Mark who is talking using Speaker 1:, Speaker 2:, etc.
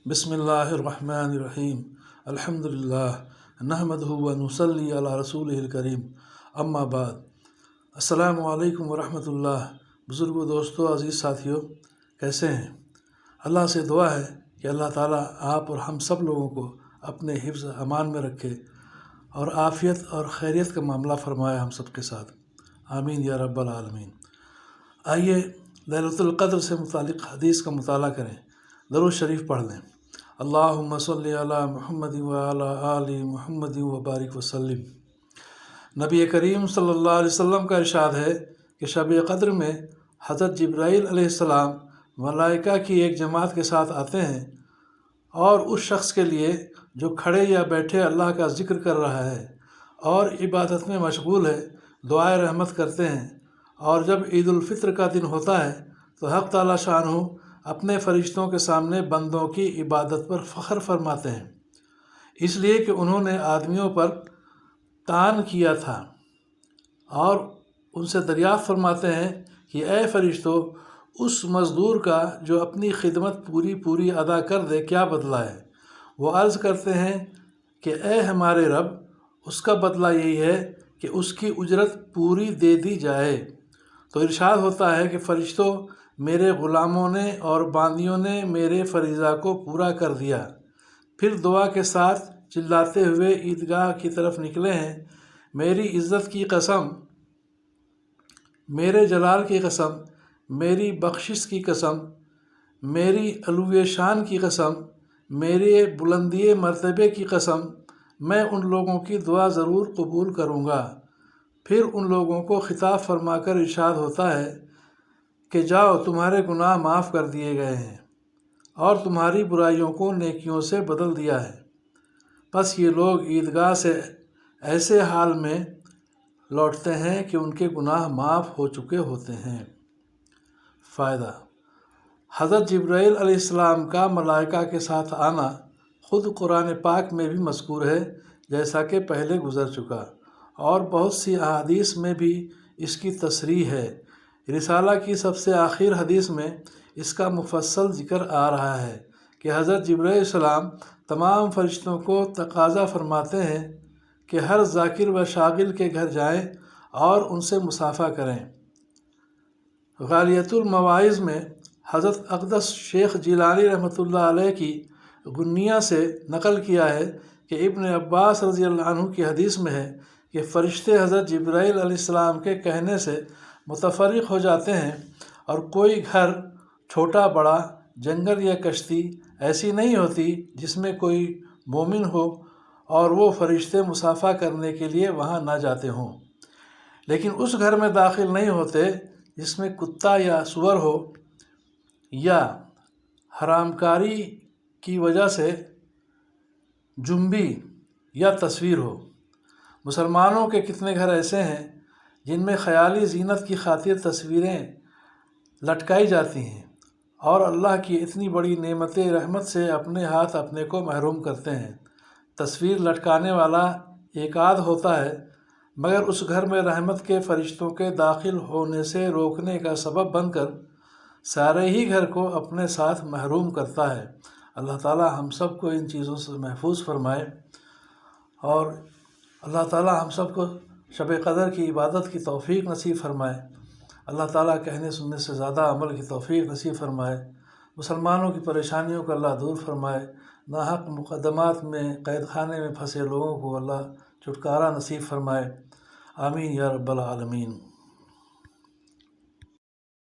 Speaker 1: बिस्मिल्लाहिर्रहमानिर्रहीम अल्हम्दुलिल्लाह नहमदुहु व नुसल्ली अला रसूलिहिल करीम अम्मा बाद। अस्सलामु अलैकुम व रहमतुल्लाह। बुज़ुर्गों, दोस्तों, अज़ीज़ साथियों, कैसे हैं? अल्लाह से दुआ है कि अल्लाह ताला आप और हम सब लोगों को अपने हिफ्ज़ अमान में रखे और आफ़ियत और खैरियत का मामला फ़रमाए हम सब के साथ। आमीन या रब्बल आलमीन। आइए लैलतुल क़द्र से मुतालिक़ हदीस का मुताला करें, दरूद शरीफ पढ़ लें। अल्लाहुम्मा सल्लि अला मुहम्मद व अला आलि मुहम्मद व बारिक वसल्लिम। नबी करीम सल्लल्लाहु अलैहि वसल्लम का इरशाद है कि शब क़द्र में हज़रत जिब्राईल अलैहिस्सलाम मलाइका की एक जमात के साथ आते हैं और उस शख्स के लिए जो खड़े या बैठे अल्लाह का ज़िक्र कर रहा है और इबादत में मशगूल है, दुआए रहमत करते हैं। और जब ईद उल फ़ित्र का दिन होता है तो हक़ ताला शानहू अपने फ़रिश्तों के सामने बंदों की इबादत पर फ़ख्र फरमाते हैं, इसलिए कि उन्होंने आदमियों पर तान किया था, और उनसे दरियाफ़त फरमाते हैं कि ऐ फ़रिश्तों, उस मज़दूर का जो अपनी खिदमत पूरी अदा कर दे क्या बदला है? वो अर्ज़ करते हैं कि ऐ हमारे रब, उसका बदला यही है कि उसकी उजरत पूरी दे दी जाए। तो इरशाद होता है कि फ़रिश्तों, मेरे ग़ुलामों ने और बांदियों ने मेरे फ़रीज़ा को पूरा कर दिया। फिर दुआ के साथ चिल्लाते हुए ईदगाह की तरफ निकले हैं। मेरी इज़्ज़त की कसम, मेरे जलाल की कसम, मेरी बख्शिश की कसम, मेरी अलूए शान की कसम, मेरे बुलंदी मर्तबे की कसम, मैं उन लोगों की दुआ ज़रूर कबूल करूँगा। फिर उन लोगों को खिताब फरमाकर इरशाद होता है कि जाओ, तुम्हारे गुनाह माफ़ कर दिए गए हैं और तुम्हारी बुराइयों को नेकियों से बदल दिया है। बस ये लोग ईदगाह से ऐसे हाल में लौटते हैं कि उनके गुनाह माफ़ हो चुके होते हैं। फ़ायदा: हज़रत जिब्राईल अलैहिस्सलाम का मलाइका के साथ आना ख़ुद कुरान पाक में भी मज़कूर है, जैसा कि पहले गुज़र चुका, और बहुत सी अहादीस में भी इसकी तसरीह है। रिसाला की सबसे आखिर हदीस में इसका मुफस्सल ज़िक्र आ रहा है कि हज़रत जिब्राईल अलैहिस्सलाम तमाम फ़रिश्तों को तकाज़ा फ़रमाते हैं कि हर ज़ाकिर व शागिल के घर जाएं और उनसे मुसाफ़ा करें। गालियतुल मवाइज़ में हज़रत अक़दस शेख जिलानी रहमतुल्लाह अलैह की गुन्निया से नक़ल किया है कि इब्न अब्बास रज़ियल्लाहु अन्हु की हदीस में है कि फ़रिश्ते हज़रत जिब्राईल अलैहिस्सलाम के कहने से मुतफ़र्रिक़ हो जाते हैं, और कोई घर, छोटा बड़ा, जंगल या कश्ती ऐसी नहीं होती जिसमें कोई मोमिन हो और वो फ़रिश्ते मुसाफ़ा करने के लिए वहाँ ना जाते हों। लेकिन उस घर में दाखिल नहीं होते जिसमें कुत्ता या सूअर हो या हरामकारी की वजह से जुम्बी या तस्वीर हो। मुसलमानों के कितने घर ऐसे हैं जिनमें ख़याली ज़ीनत की खातिर तस्वीरें लटकाई जाती हैं, और अल्लाह की इतनी बड़ी नेमत रहमत से अपने हाथ अपने को महरूम करते हैं। तस्वीर लटकाने वाला एक आध होता है, मगर उस घर में रहमत के फ़रिश्तों के दाखिल होने से रोकने का सबब बनकर सारे ही घर को अपने साथ महरूम करता है। अल्लाह ताला हम सब को इन चीज़ों से महफूज फरमाए, और अल्लाह ताला हम सब को शब क़द्र की इबादत की तौफ़ीक़ नसीब फरमाए। अल्लाह ताला कहने सुनने से ज़्यादा अमल की तौफ़ीक़ नसीब फरमाए। मुसलमानों की परेशानियों को अल्लाह दूर फरमाए। नाहक मुक़द्दमात में क़ैद खाने में फंसे लोगों को अल्लाह छुटकारा नसीब फरमाए। आमीन या रब्बल आलमीन।